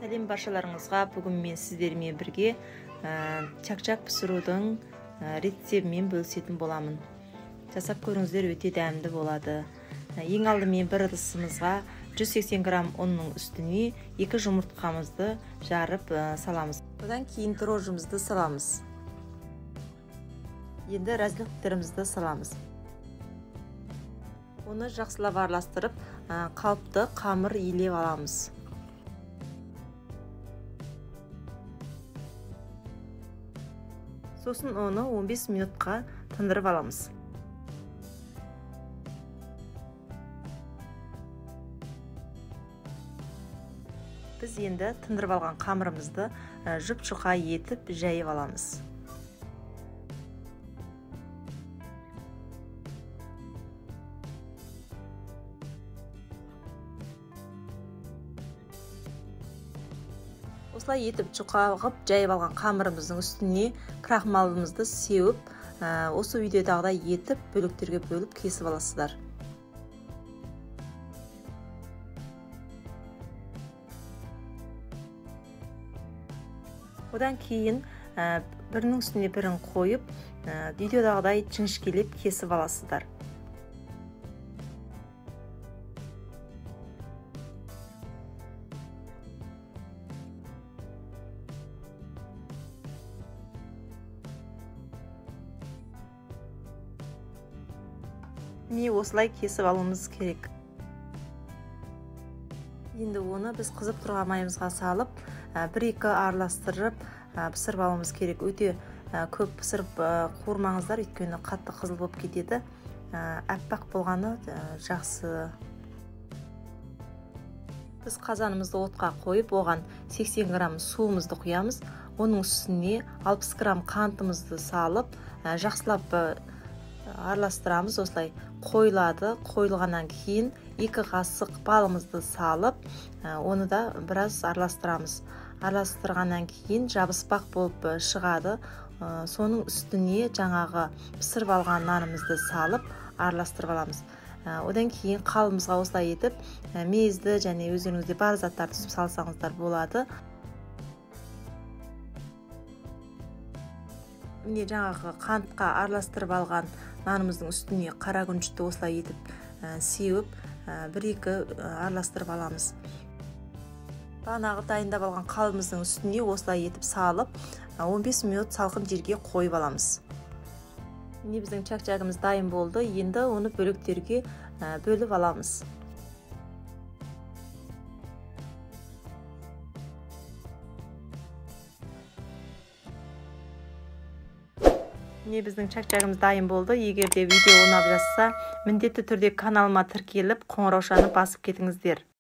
Сәлем баршаларыңызға. Бүгін мен сіздермен бірге чак-чак пісірудің рецептімен бөлісетін боламын. Жасап көріңіздер, өте дәмді болады. Ең алдымен бір ыдысымызға 180 грамм ұнның үстіне 2 жұмыртқамызды жарып саламыз. Одан кейін дрожжымызды саламыз. Енді разліктерімізді саламыз. Оны жақсылап араластырып, қалыпты қамыр илеп аламыз. Сосын оны 15 минутқа тындырып аламыз. Біз енді тындырып алған қамырымызды жұп-жұқа етіп жайып аламыз. Осылай етіп жұқа қылып жайып алған қамырымыздың үстіне крахмалымызды сеуіп, осы видеодағыдай етіп бөліктерге бөліп кесіп аласыздар. Одан кейін бірінің үстіне бірін қойып, видеодағыдай жіңішкелеп кесіп аласыздар. Міне осылай кесіп алуымыз керек. Енді оны біз қызып тұрған майымызға салып, 1-2 араластырып пісіріп алуымыз керек. Өте көп пісіріп қуырмаңыздар, өйткені қатты қызыл болып кетеді. Әппақ болғаны жақсы. Біз қазанымызды отқа қойып, оған 80 грамм суымызды құямыз. Оның үстіне 60 грамм қантымызды салып, жақсылап араластырамыз. Осылай қойылады. Қойылғаннан кейін 2 қасық балымызды салып, оны да біраз араластырамыз. Араластырғаннан кейін жабыспақ болып шығады. Соның үстіне жаңағы пісіріп алған нанымызды салып араластырып аламыз. Одан кейін қалымызға осылай етіп, мейізді және өзіңізде бар заттарды салсаңыздар болады. Міне жаңағы қантқа араластырып алған нанымыздың үстіне қара күнжітті осылай етіп сеуіп, 1-2 араластырып аламыз. Бағанағы дайындап алған қалымыздың үстіне осылай етіп салып, 15 минут салқын жерге қойып аламыз. Міне біздің чак-чагымыз дайын болды. Енді оны бөліктерге бөліп аламыз. Міне біздің чак-чагымыз дайын болды. Егер де видео ұнап жатса, міндетті түрде каналыма тіркеліп, қоңыраушаны басып кетіңіздер.